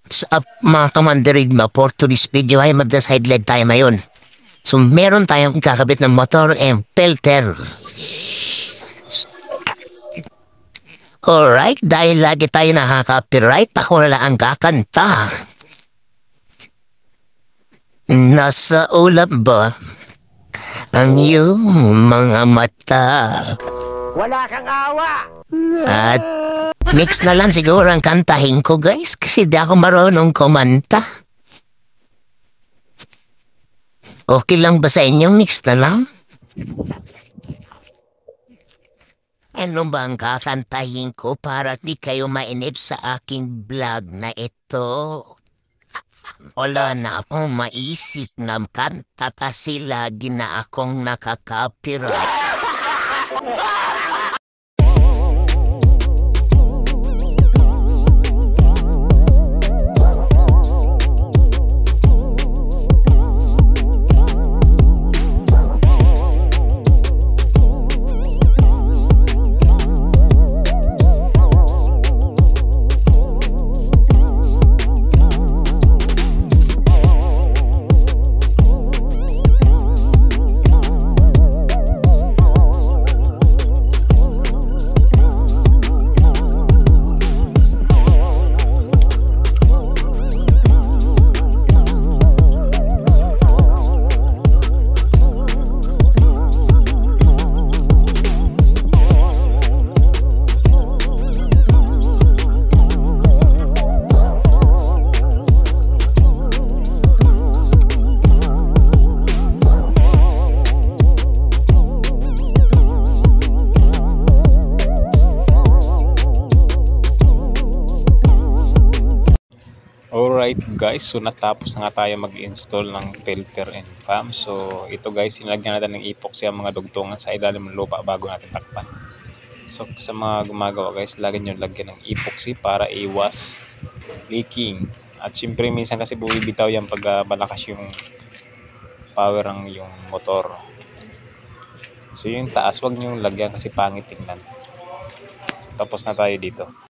Sa mga kamandirigma for today's video ay mag-decide tayo ngayon. So meron tayong kakabit ng motor and filter. Alright, dahil lagi tayo nakaka-copyright, ako na lang ang kakanta. Nasa ulap ba ang iyong mga mata? Wala kang awa! At mix na lang siguro ang kantahin ko, guys, kasi di ako marunong kumanta. Okay lang ba sa inyo? Mix na lang? Ano ba ang kakantahin ko para di kayo mainip sa aking vlog na ito? Wala na akong maisip na kanta kasi lagi na akong nakaka-copyright. Alright guys, so natapos na nga tayo mag-install ng filter and cam. So ito guys, sinilagyan natin ng epoxy ang mga dugtungan sa ilalim ng lupa bago natin takpan. So sa mga gumagawa guys, lagyan nyo lagyan ng epoxy para iwas leaking. At syempre minsan kasi bumibitaw yan pag malakas yung power ng yung motor. So yung taas, wag nyo lagyan kasi pangit tingnan. So tapos na tayo dito.